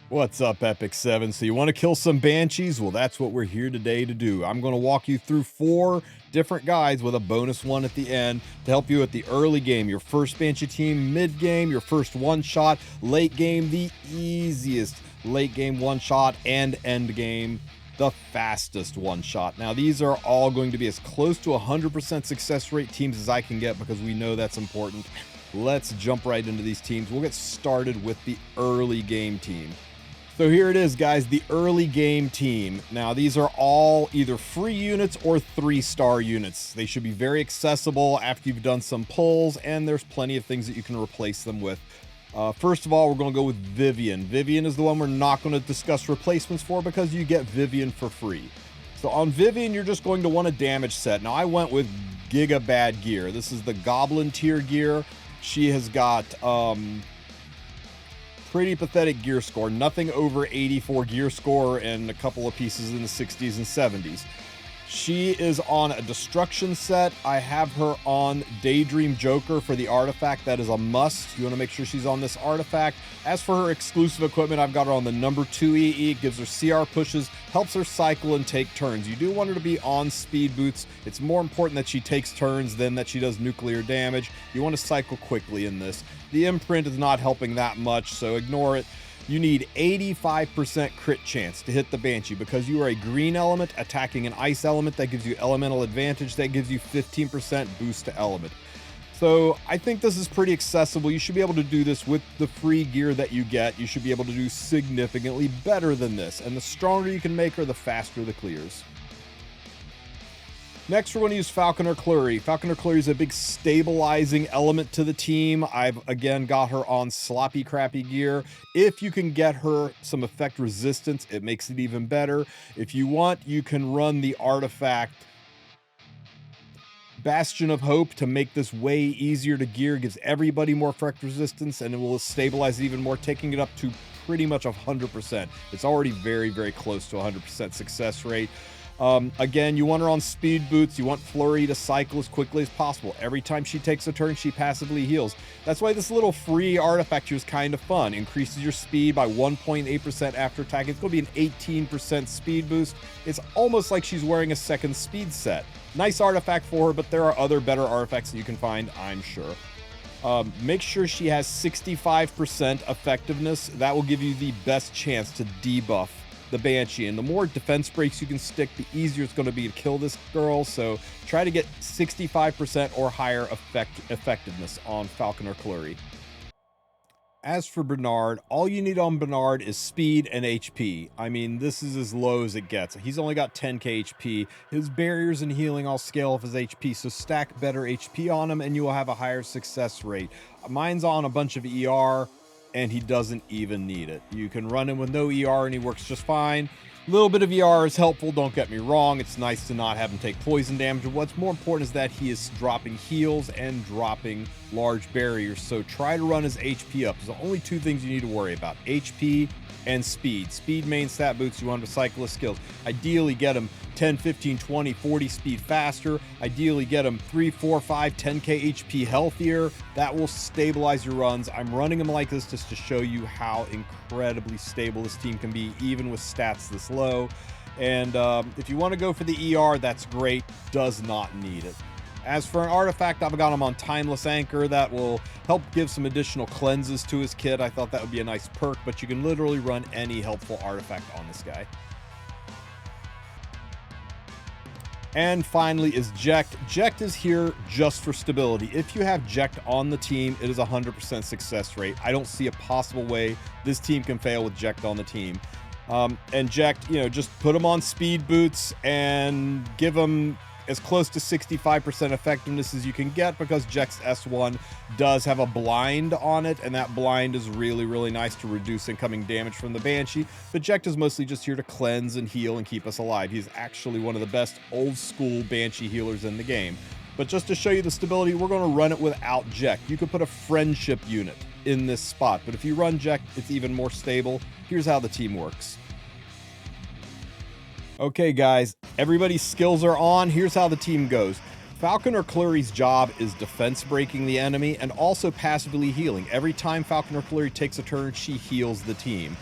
What's up, Epic 7? So you want to kill some Banshees? Well, that's what we're here today to do. I'm going to walk you through 4 different guides with a bonus one at the end to help you at the early game, your first Banshee team, mid game, your first one-shot, late game, the easiest late game one-shot, and end game, the fastest one-shot. Now, these are all going to be as close to 100% success rate teams as I can get because we know that's important. Let's jump right into these teams. We'll get started with the early game team. So here it is, guys, the early game team. Now, these are all either free units or 3-star units. They should be very accessible after you've done some pulls, and there's plenty of things that you can replace them with. First of all, we're going to go with Vivian. Vivian is the one we're not going to discuss replacements for because you get Vivian for free. So on Vivian, you're just going to want a damage set. Now, I went with Giga Bad gear. This is the Goblin tier gear. She has got pretty pathetic gear score, nothing over 84 gear score, and a couple of pieces in the 60s and 70s. She is on a destruction set. I have her on Daydream Joker for the artifact. That is a must. You want to make sure she's on this artifact. As for her exclusive equipment, I've got her on the number 2 EE. It gives her CR pushes, helps her cycle and take turns. You do want her to be on speed boots. It's more important that she takes turns than that she does nuclear damage. You want to cycle quickly in this. The imprint is not helping that much, so ignore it. You need 85% crit chance to hit the Banshee because you are a green element attacking an ice element. That gives you elemental advantage. That gives you 15% boost to element. So I think this is pretty accessible. You should be able to do this with the free gear that you get. You should be able to do significantly better than this. And the stronger you can make her, the faster the clears. Next, we're going to use Falconer Clury. Falconer Clury is a big stabilizing element to the team. I've, again, got her on sloppy, crappy gear. If you can get her some effect resistance, it makes it even better. If you want, you can run the artifact Bastion of Hope to make this way easier to gear. It gives everybody more effect resistance, and it will stabilize it even more, taking it up to pretty much 100%. It's already very, very close to 100% success rate. Again, you want her on speed boots. You want Flurry to cycle as quickly as possible. Every time she takes a turn, she passively heals. That's why this little free artifact here is kind of fun. Increases your speed by 1.8% after attack. It's going to be an 18% speed boost. It's almost like she's wearing a second speed set. Nice artifact for her, but there are other better artifacts that you can find, I'm sure. Make sure she has 65% effectiveness. That will give you the best chance to debuff the Banshee, and the more defense breaks you can stick, the easier it's going to be to kill this girl. So try to get 65% or higher effectiveness on Falconer Clury. As for Bernard, all you need on Bernard is speed and HP. I mean, this is as low as it gets. He's only got 10k HP. His barriers and healing all scale off his HP, so stack better HP on him and you will have a higher success rate. Mine's on a bunch of ER, and he doesn't even need it. You can run him with no ER and he works just fine. A little bit of ER is helpful, don't get me wrong. It's nice to not have him take poison damage. But what's more important is that he is dropping heals and dropping large barriers. So try to run his HP up. There's only 2 things you need to worry about: HP and speed. Speed main stat boots, you want him to cycle his skills. Ideally get him 10, 15, 20, 40 speed faster. Ideally get him 3, 4, 5, 10k HP healthier. That will stabilize your runs. I'm running him like this just to show you how incredibly stable this team can be, even with stats this low. And if you want to go for the ER, that's great. Does not need it. As for an artifact, I've got him on Timeless Anchor. That will help give some additional cleanses to his kit. I thought that would be a nice perk, but you can literally run any helpful artifact on this guy. And finally is Jekt. Jekt is here just for stability. If you have Jekt on the team, it is 100% success rate. I don't see a possible way this team can fail with Jekt on the team. And Jekt, just put him on speed boots and give him as close to 65% effectiveness as you can get, because Jekt's S1 does have a blind on it, and that blind is really, really nice to reduce incoming damage from the Banshee. But Jekt is mostly just here to cleanse and heal and keep us alive. He's actually one of the best old school Banshee healers in the game. But just to show you the stability, we're going to run it without Jekt. You could put a friendship unit in this spot, but if you run Jekt, it's even more stable. Here's how the team works. Okay, guys, everybody's skills are on. Here's how the team goes. Falconer Clury's job is defense breaking the enemy and also passively healing. Every time Falconer Clury takes a turn, she heals the team.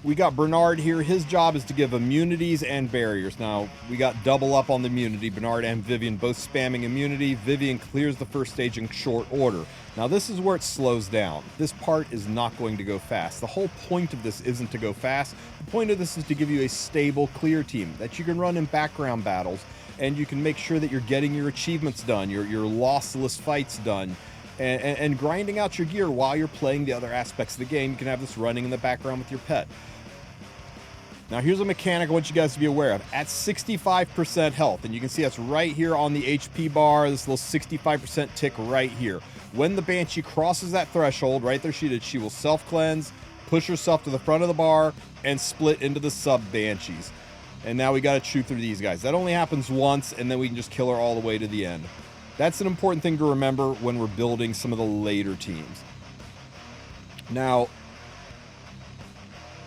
We got Bernard here. His job is to give immunities and barriers. Now, we got double up on the immunity. Bernard and Vivian both spamming immunity. Vivian clears the first stage in short order. Now, this is where it slows down. This part is not going to go fast. The whole point of this isn't to go fast. The point of this is to give you a stable, clear team that you can run in background battles, and you can make sure that you're getting your achievements done, your lossless fights done, and grinding out your gear while you're playing the other aspects of the game. You can have this running in the background with your pet. Now, here's a mechanic I want you guys to be aware of. At 65% health, and you can see that's right here on the HP bar, this little 65% tick right here. When the Banshee crosses that threshold, right there she will self-cleanse, push herself to the front of the bar, and split into the sub-Banshees. And now we got to chew through these guys. That only happens once, and then we can just kill her all the way to the end. That's an important thing to remember when we're building some of the later teams. Now,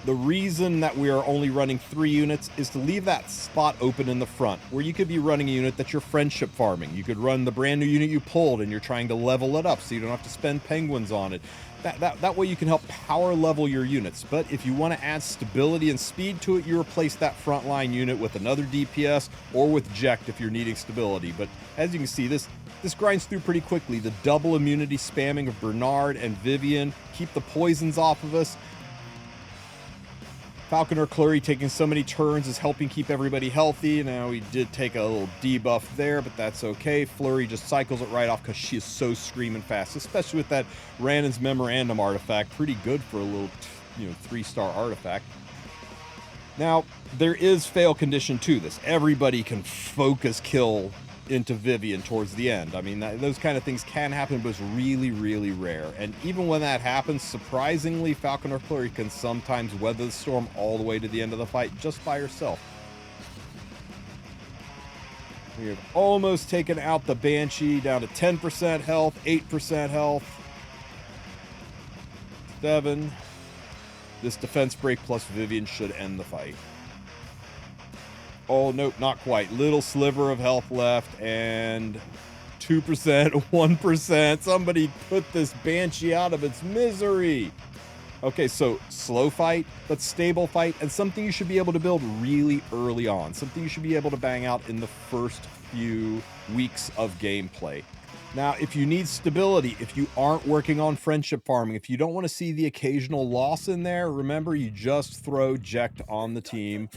the reason that we are only running 3 units is to leave that spot open in the front, where you could be running a unit that you're friendship farming. You could run the brand new unit you pulled and you're trying to level it up so you don't have to spend penguins on it. That way you can help power level your units. But if you want to add stability and speed to it, you replace that frontline unit with another DPS or with Jekt if you're needing stability. But as you can see, this grinds through pretty quickly. The double immunity spamming of Bernard and Vivian keep the poisons off of us. Falconer Clury taking so many turns is helping keep everybody healthy. Now, we did take a little debuff there, but that's okay. Flurry just cycles it right off because she is so screaming fast, especially with that Rannon's Memorandum artifact. Pretty good for a little, 3-star artifact. Now, there is fail condition to this. Everybody can focus kill into Vivian towards the end. I mean, those kind of things can happen, but it's really, really rare. And even when that happens, surprisingly, Falconer Clury can sometimes weather the storm all the way to the end of the fight just by herself. We have almost taken out the Banshee, down to 10% health, 8% health, 7. This defense break plus Vivian should end the fight. Oh, nope, not quite. Little sliver of health left, and 2%, 1%. Somebody put this Banshee out of its misery. Okay, so slow fight, but stable fight, and something you should be able to build really early on. Something you should be able to bang out in the first few weeks of gameplay. Now, if you need stability, if you aren't working on friendship farming, if you don't want to see the occasional loss in there, remember you just throw Jekt on the team.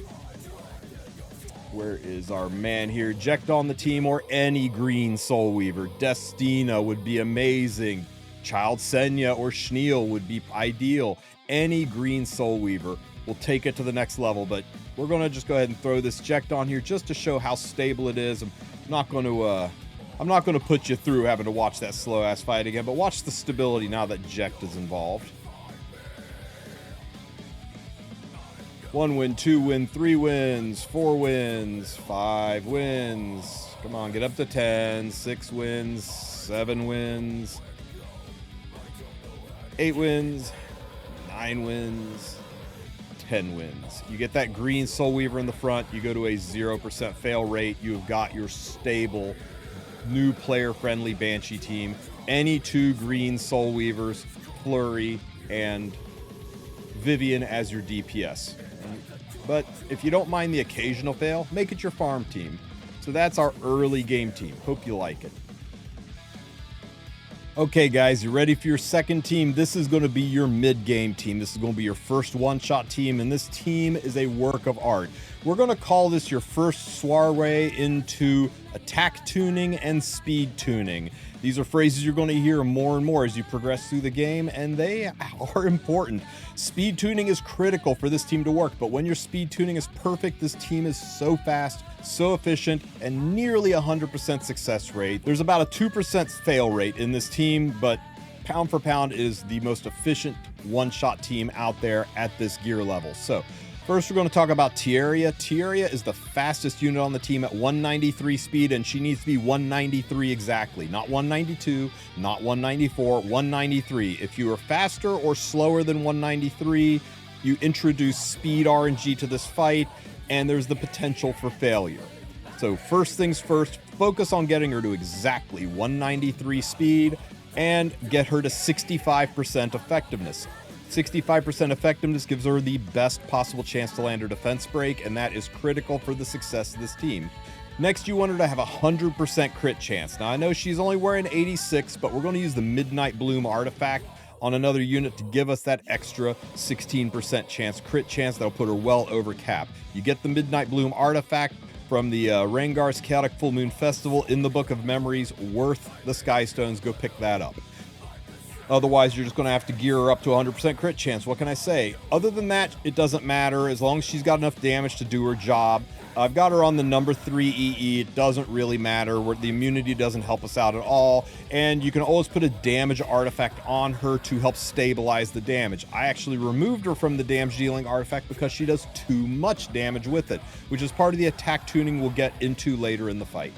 Where is our man here? Jekt on the team, or any green Soul Weaver. Destina would be amazing. Child Senya or Schneal would be ideal. Any green Soul Weaver will take it to the next level, but we're going to just go ahead and throw this Jekt on here just to show how stable it is. I'm not going to put you through having to watch that slow-ass fight again, but watch the stability now that Jekt is involved. 1 win, 2 win, 3 wins, 4 wins, 5 wins. Come on, get up to 10. 6 wins, 7 wins, 8 wins, 9 wins, 10 wins. You get that green Soul Weaver in the front, you go to a 0% fail rate. You've got your stable, new player-friendly Banshee team. Any 2 green Soul Weavers, Flurry, and Vivian as your DPS. But if you don't mind the occasional fail, make it your farm team. So that's our early game team. Hope you like it. Okay, guys, you ready for your second team? This is going to be your mid-game team. This is going to be your first one-shot team, and this team is a work of art. We're going to call this your first soiree into attack tuning and speed tuning. These are phrases you're going to hear more and more as you progress through the game, and they are important. Speed tuning is critical for this team to work, but when your speed tuning is perfect, this team is so fast, so efficient, and nearly 100% success rate. There's about a 2% fail rate in this team, but pound for pound is the most efficient one-shot team out there at this gear level. So first, we're going to talk about Tieria. Tieria is the fastest unit on the team at 193 speed, and she needs to be 193 exactly. Not 192, not 194, 193. If you are faster or slower than 193, you introduce speed RNG to this fight, and there's the potential for failure. So first things first, focus on getting her to exactly 193 speed and get her to 65% effectiveness. 65% effectiveness gives her the best possible chance to land her defense break, and that is critical for the success of this team. Next, you want her to have a 100% crit chance. Now, I know she's only wearing 86, but we're going to use the Midnight Bloom artifact on another unit to give us that extra 16% chance, crit chance. That'll put her well over cap. You get the Midnight Bloom artifact from the Rengar's Chaotic Full Moon Festival in the Book of Memories, worth the Sky Stones. Go pick that up. Otherwise, you're just going to have to gear her up to 100% crit chance. What can I say? Other than that, it doesn't matter as long as she's got enough damage to do her job. I've got her on the number 3 EE. It doesn't really matter. The immunity doesn't help us out at all. And you can always put a damage artifact on her to help stabilize the damage. I actually removed her from the damage dealing artifact because she does too much damage with it, which is part of the attack tuning we'll get into later in the fight.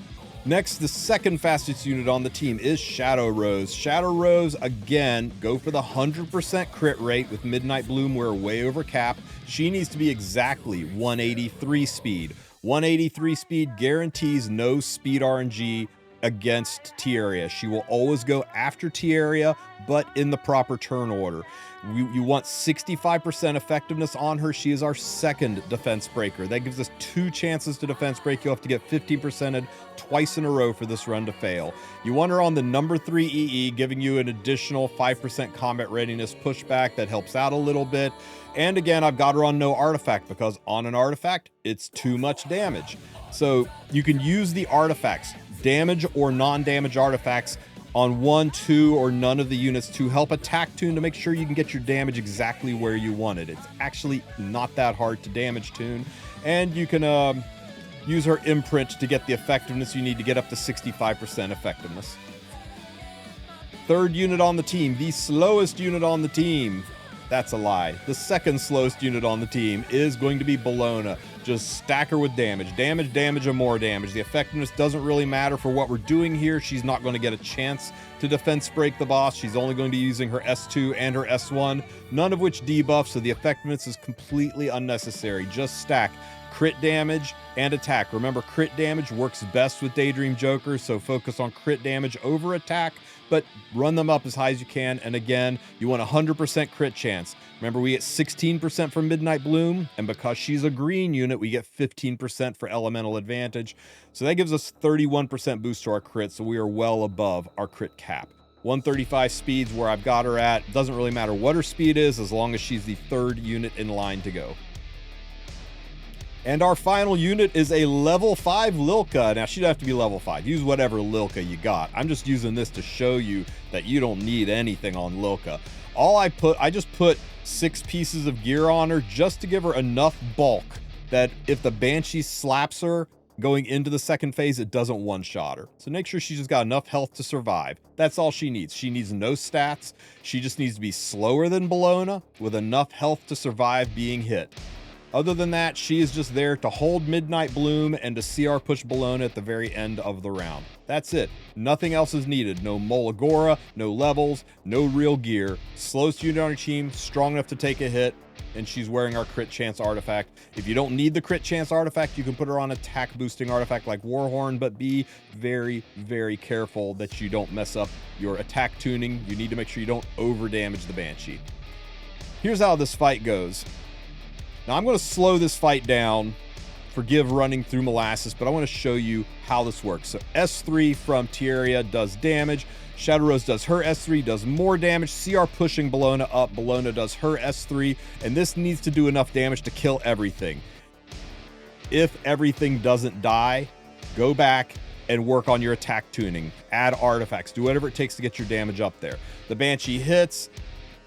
Next, the second fastest unit on the team is Shadow Rose. Shadow Rose, again, go for the 100% crit rate with Midnight Bloom. We're way over cap. She needs to be exactly 183 speed. 183 speed guarantees no speed RNG against Tierra. She will always go after Tierra, but in the proper turn order. You want 65% effectiveness on her. She is our second defense breaker. That gives us 2 chances to defense break. You'll have to get 50%ed twice in a row for this run to fail. You want her on the number 3 EE, giving you an additional 5% combat readiness pushback. That helps out a little bit. And again, I've got her on no artifact because on an artifact, it's too much damage. So you can use the artifacts, damage or non-damage artifacts, on 1, 2, or none of the units to help attack tune to make sure you can get your damage exactly where you want it. It's actually not that hard to damage tune. And you can use her imprint to get the effectiveness you need to get up to 65% effectiveness. Third unit on the team, the slowest unit on the team. That's a lie. The second slowest unit on the team is going to be Bologna. Just stack her with damage. Damage, damage, and more damage. The effectiveness doesn't really matter for what we're doing here. She's not going to get a chance to defense break the boss. She's only going to be using her S2 and her S1, none of which debuff, so the effectiveness is completely unnecessary. Just stack crit damage and attack. Remember, crit damage works best with Daydream Joker, so focus on crit damage over attack, but run them up as high as you can. And again, you want 100% crit chance. Remember, we get 16% from Midnight Bloom, and because she's a green unit, we get 15% for elemental advantage. So that gives us 31% boost to our crit, so we are well above our crit cap. 135 speed's where I've got her at. Doesn't really matter what her speed is as long as she's the third unit in line to go. And our final unit is a level 5 Lilka. Now, she'd have to be level 5. Use whatever Lilka you got. I'm just using this to show you that you don't need anything on Lilka. I just put 6 pieces of gear on her just to give her enough bulk that if the Banshee slaps her going into the second phase, it doesn't one-shot her. So make sure she's just got enough health to survive. That's all she needs. She needs no stats. She just needs to be slower than Bologna with enough health to survive being hit. Other than that, she is just there to hold Midnight Bloom and to CR push Bologna at the very end of the round. That's it. Nothing else is needed. No Molagora, no levels, no real gear. Slowest unit on your team, strong enough to take a hit, and she's wearing our crit chance artifact. If you don't need the crit chance artifact, you can put her on attack boosting artifact like Warhorn, but be very, very careful that you don't mess up your attack tuning. You need to make sure you don't over damage the Banshee. Here's how this fight goes. Now, I'm going to slow this fight down. Forgive running through molasses, but I want to show you how this works. So S3 from Tierra does damage. Shadow Rose does her S3, does more damage. CR pushing Bologna up. Bologna does her S3, and this needs to do enough damage to kill everything. If everything doesn't die, go back and work on your attack tuning. Add artifacts. Do whatever it takes to get your damage up there. The Banshee hits.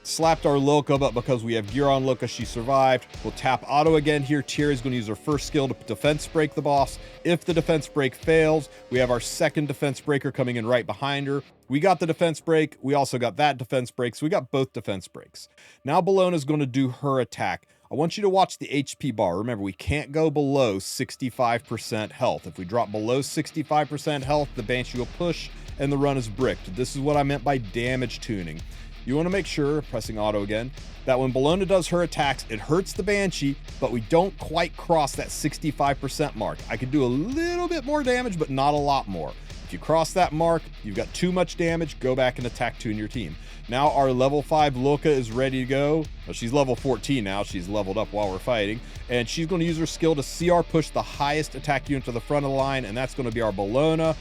Slapped our Lilka, but because we have gear on Lilka, she survived. We'll tap auto again here. Tierra's going to use her first skill to defense break the boss. If the defense break fails, we have our second defense breaker coming in right behind her. We got the defense break. We also got that defense break, so we got both defense breaks. Now Bologna's going to do her attack. I want you to watch the HP bar. Remember, we can't go below 65% health. If we drop below 65% health, the Banshee will push and the run is bricked. This is what I meant by damage tuning. You want to make sure, pressing auto again, that when Bologna does her attacks, it hurts the Banshee, but we don't quite cross that 65% mark. I could do a little bit more damage, but not a lot more. If you cross that mark, you've got too much damage, go back and attack tune your team. Now our level 5 Lilka is ready to go. Well, she's level 14 now. She's leveled up while we're fighting. And she's going to use her skill to CR push the highest attack unit to the front of the line, and that's going to be our Bologna.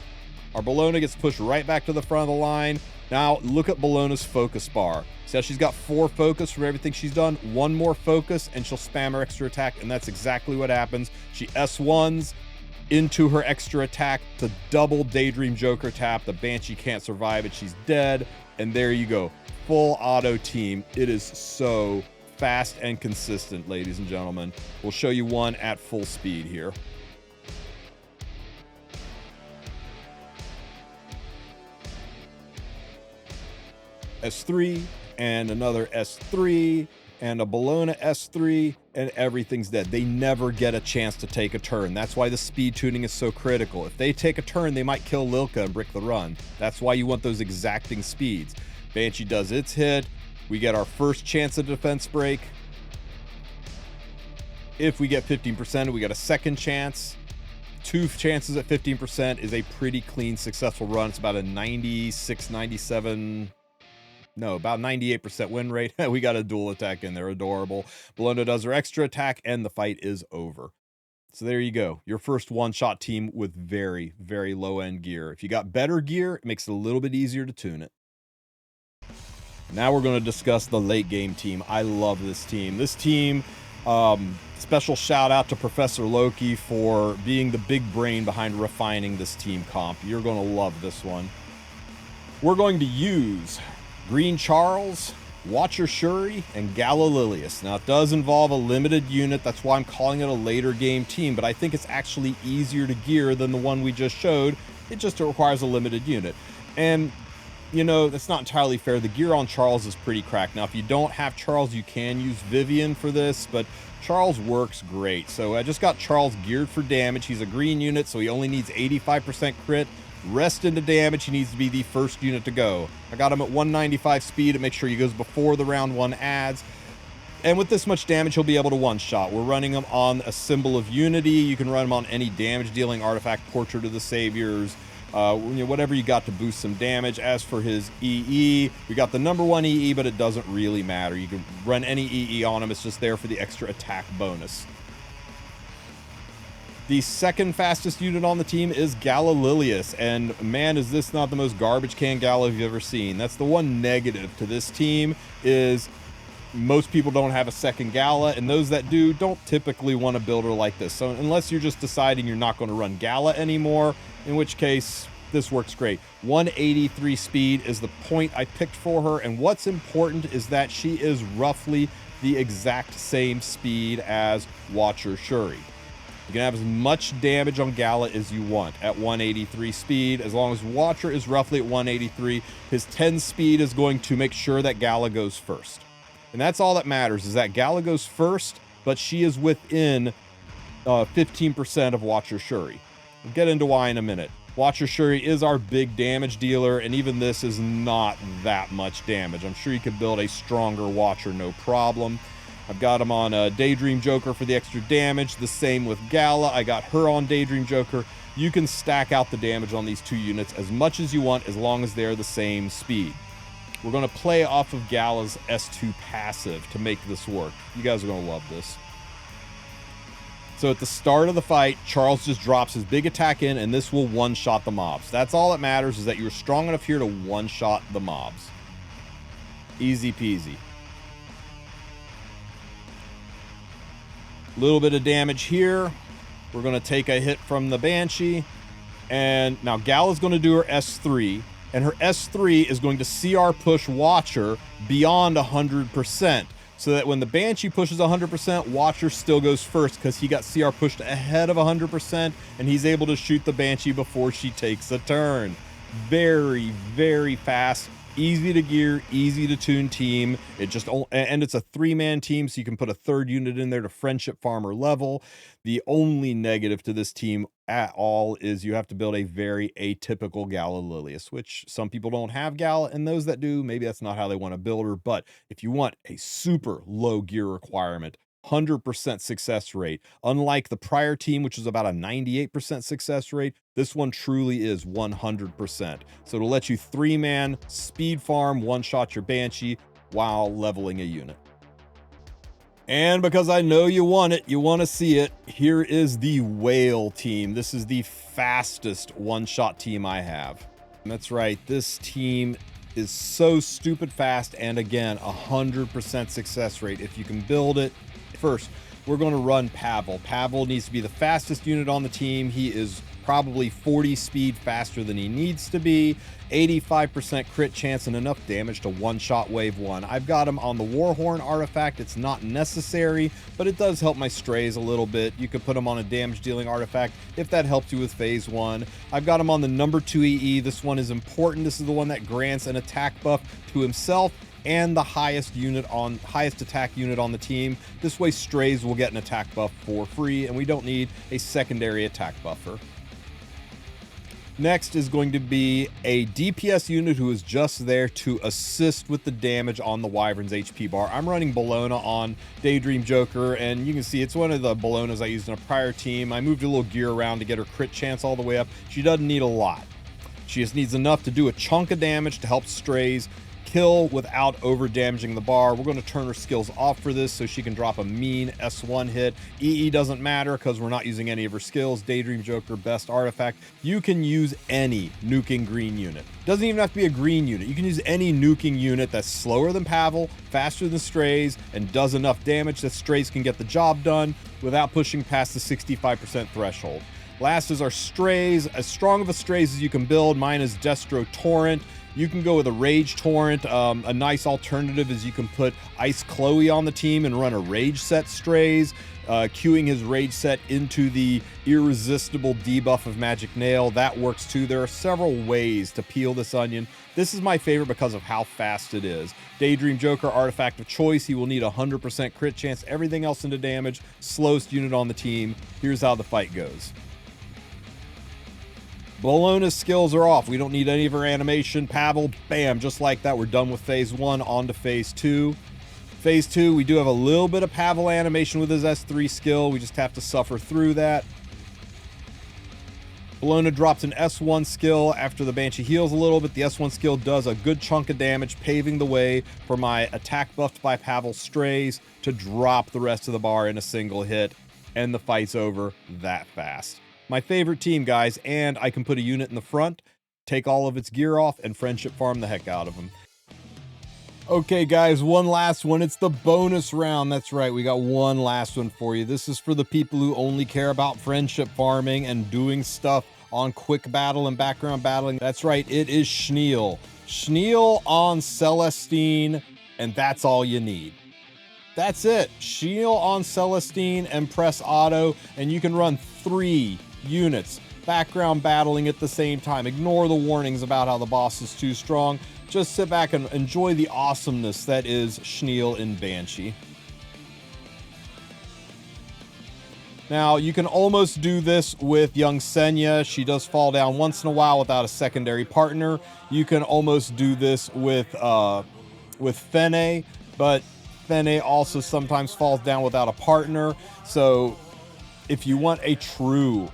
Our Bologna gets pushed right back to the front of the line. Now, look at Bologna's focus bar. See how she's got 4 focus from everything she's done? 1 more focus, and she'll spam her extra attack, and that's exactly what happens. She S1s into her extra attack to double Daydream Joker tap. The Banshee can't survive it. She's dead. And there you go. Full auto team. It is so fast and consistent, ladies and gentlemen. We'll show you one at full speed here. S3 and another S3 and a Bologna S3, and everything's dead. They never get a chance to take a turn. That's why the speed tuning is so critical. If they take a turn, they might kill Lilka and brick the run. That's why you want those exacting speeds. Banshee does its hit. We get our first chance at defense break. If we get 15%, we get a second chance. 2 chances at 15% is a pretty clean, successful run. It's about a 96, 97... No, about 98% win rate. We got a dual attack in there. Adorable. Bologna does her extra attack, and the fight is over. So there you go. Your first one-shot team with very, very low-end gear. If you got better gear, it makes it a little bit easier to tune it. Now we're going to discuss the late-game team. I love this team. This team, special shout-out to Professor Loki for being the big brain behind refining this team comp. You're going to love this one. We're going to use Green Charles, Watcher Shuri, and Gala Lilius. Now, it does involve a limited unit. That's why I'm calling it a later game team, but I think it's actually easier to gear than the one we just showed. It just requires a limited unit. And, you know, that's not entirely fair. The gear on Charles is pretty cracked. Now, if you don't have Charles, you can use Vivian for this, but Charles works great. So I just got Charles geared for damage. He's a green unit, so he only needs 85% crit. Rest into damage, he needs to be the first unit to go. I got him at 195 speed to make sure he goes before the round 1 adds. And with this much damage, he'll be able to one-shot. We're running him on a Symbol of Unity. You can run him on any damage-dealing artifact, Portrait of the Saviors, whatever you got to boost some damage. As for his EE, we got the number 1 EE, but it doesn't really matter. You can run any EE on him. It's just there for the extra attack bonus. The second fastest unit on the team is Gala Lilius, and man, is this not the most garbage can Gala you've ever seen. That's the one negative to this team, is most people don't have a second Gala, and those that do don't typically want to build her like this. So unless you're just deciding you're not going to run Gala anymore, in which case this works great. 183 speed is the point I picked for her, and what's important is that she is roughly the exact same speed as Watcher Shuri. You can have as much damage on Gala as you want at 183 speed. As long as Watcher is roughly at 183, his 10 speed is going to make sure that Gala goes first. And that's all that matters, is that Gala goes first, but she is within 15% of Watcher Shuri. We'll get into why in a minute. Watcher Shuri is our big damage dealer, and even this is not that much damage. I'm sure you could build a stronger Watcher, no problem. I've got him on Daydream Joker for the extra damage. The same with Gala. I got her on Daydream Joker. You can stack out the damage on these 2 units as much as you want, as long as they're the same speed. We're going to play off of Gala's S2 passive to make this work. You guys are going to love this. So at the start of the fight, Charles just drops his big attack in, and this will one-shot the mobs. That's all that matters, is that you're strong enough here to one-shot the mobs. Easy peasy. Little bit of damage here. We're going to take a hit from the Banshee. And now Gala's going to do her S3. And her S3 is going to CR push Watcher beyond 100%. So that when the Banshee pushes 100%, Watcher still goes first because he got CR pushed ahead of 100%. And he's able to shoot the Banshee before she takes a turn. Very, very fast. Easy to gear, easy to tune team. And it's a 3-man team, so you can put a 3rd unit in there to friendship farmer level. The only negative to this team at all is you have to build a very atypical Gala Lilius, which some people don't have Gala, and those that do, maybe that's not how they want to build her. But if you want a super low gear requirement, 100% success rate. Unlike the prior team, which was about a 98% success rate, this one truly is 100%. So it'll let you 3-man speed farm, one-shot your Banshee while leveling a unit. And because I know you want it, you want to see it, here is the Whale team. This is the fastest one-shot team I have. And that's right, this team is so stupid fast, and again, 100% success rate if you can build it. First, we're going to run Pavel. Pavel needs to be the fastest unit on the team. He is probably 40 speed faster than he needs to be, 85% crit chance, and enough damage to one-shot wave 1. I've got him on the Warhorn artifact. It's not necessary, but it does help my strays a little bit. You could put him on a damage-dealing artifact if that helps you with phase 1. I've got him on the number 2 EE. This one is important. This is the one that grants an attack buff to himself and the highest attack unit on the team. This way strays will get an attack buff for free, and we don't need a secondary attack buffer. Next is going to be a DPS unit who is just there to assist with the damage on the Wyvern's HP bar. I'm running Bologna on Daydream Joker, and you can see it's one of the Bolognas I used in a prior team. I moved a little gear around to get her crit chance all the way up. She doesn't need a lot. She just needs enough to do a chunk of damage to help strays kill without over damaging the bar. We're going to turn her skills off for this so she can drop a mean S1 hit. EE doesn't matter because we're not using any of her skills. Daydream Joker, best artifact. You can use any nuking green unit. Doesn't even have to be a green unit. You can use any nuking unit that's slower than Pavel, faster than strays, and does enough damage that strays can get the job done without pushing past the 65% threshold. Last is our strays. As strong of a strays as you can build. Mine is Destro Torrent. You can go with a Rage Torrent. A nice alternative is you can put Ice Chloe on the team and run a Rage set strays, queuing his Rage set into the irresistible debuff of Magic Nail. That works too. There are several ways to peel this onion. This is my favorite because of how fast it is. Daydream Joker, artifact of choice. He will need 100% crit chance. Everything else into damage. Slowest unit on the team. Here's how the fight goes. Bologna's skills are off. We don't need any of her animation. Pavel, bam, just like that. We're done with phase 1, on to phase 2. Phase 2, we do have a little bit of Pavel animation with his S3 skill. We just have to suffer through that. Bologna drops an S1 skill after the Banshee heals a little bit. The S1 skill does a good chunk of damage, paving the way for my attack buffed by Pavel strays to drop the rest of the bar in a single hit, and the fight's over that fast. My favorite team, guys, and I can put a unit in the front, take all of its gear off, and friendship farm the heck out of them. Okay, guys, one last one. It's the bonus round. That's right, we got one last one for you. This is for the people who only care about friendship farming and doing stuff on quick battle and background battling. That's right, it is Schneel. Schneel on Celestine, and that's all you need. That's it. Schneel on Celestine and press auto, and you can run 3 units background battling at the same time. Ignore the warnings about how the boss is too strong. Just sit back and enjoy the awesomeness that is Schneel in Banshee. Now, you can almost do this with young Senya. She does fall down once in a while without a secondary partner. You can almost do this with Fene, but Fene also sometimes falls down without a partner. So if you want a true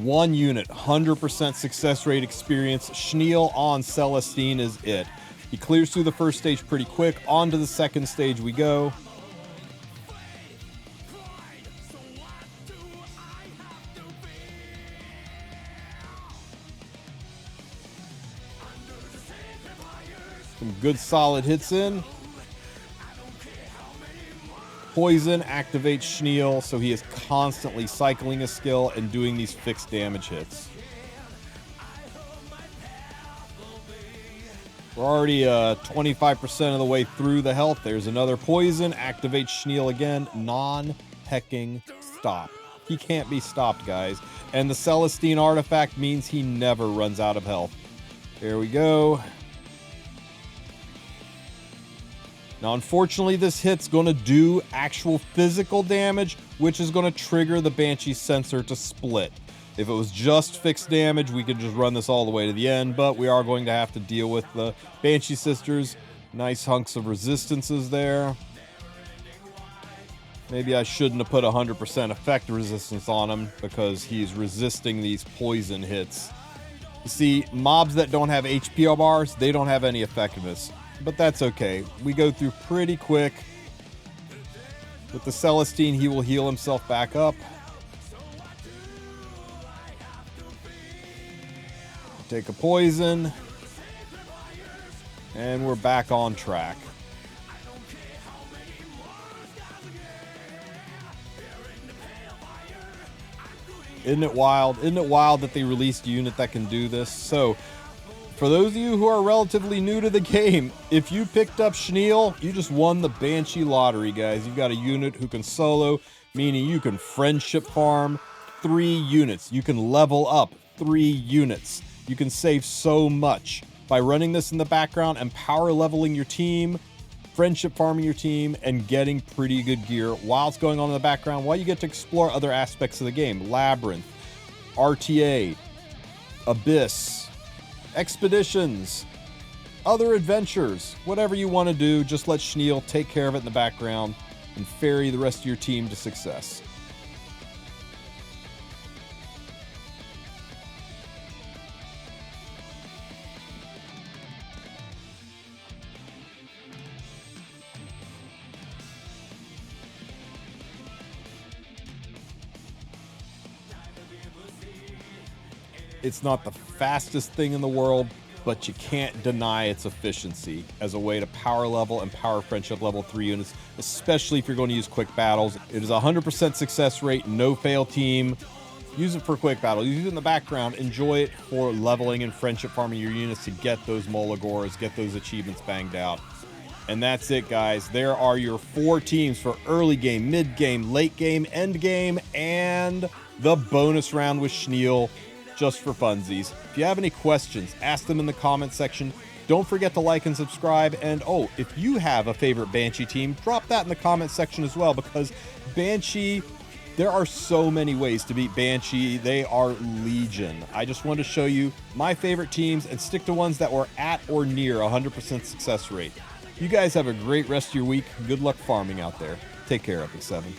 1 unit, 100% success rate experience, Schneel on Celestine is it. He clears through the first stage pretty quick. On to the second stage we go. Some good solid hits in. Poison activates Schneel, so he is constantly cycling a skill and doing these fixed damage hits. We're already 25% of the way through the health. There's another poison, activates Schneel again. Non-hecking stop. He can't be stopped, guys. And the Celestine artifact means he never runs out of health. There we go. Now, unfortunately, this hit's going to do actual physical damage, which is going to trigger the Banshee sensor to split. If it was just fixed damage, we could just run this all the way to the end, but we are going to have to deal with the Banshee sisters. Nice hunks of resistances there. Maybe I shouldn't have put 100% effect resistance on him because he's resisting these poison hits. You see, mobs that don't have HPO bars, they don't have any effectiveness. But that's okay. We go through pretty quick. With the Celestine, he will heal himself back up. Take a poison. And we're back on track. Isn't it wild? Isn't it wild that they released a unit that can do this? So, for those of you who are relatively new to the game, if you picked up Schneel, you just won the Banshee lottery, guys. You've got a unit who can solo, meaning you can friendship farm 3 units. You can level up 3 units. You can save so much by running this in the background and power leveling your team, friendship farming your team, and getting pretty good gear while it's going on in the background, while you get to explore other aspects of the game. Labyrinth, RTA, Abyss, expeditions, other adventures, whatever you want to do, just let Schneel take care of it in the background and ferry the rest of your team to success. It's not the fastest thing in the world, but you can't deny its efficiency as a way to power level and power friendship level 3 units, especially if you're going to use quick battles. It is a 100% success rate, no fail team. Use it for quick battle. Use it in the background. Enjoy it for leveling and friendship farming your units to get those Molagors, get those achievements banged out. And that's it, guys. There are your 4 teams for early game, mid game, late game, end game, and the bonus round with Schneel, just for funsies. If you have any questions, ask them in the comment section. Don't forget to like and subscribe. And oh, if you have a favorite Banshee team, drop that in the comment section as well, because Banshee, there are so many ways to beat Banshee. They are legion. I just wanted to show you my favorite teams and stick to ones that were at or near 100% success rate. You guys have a great rest of your week. Good luck farming out there. Take care, Epic 7.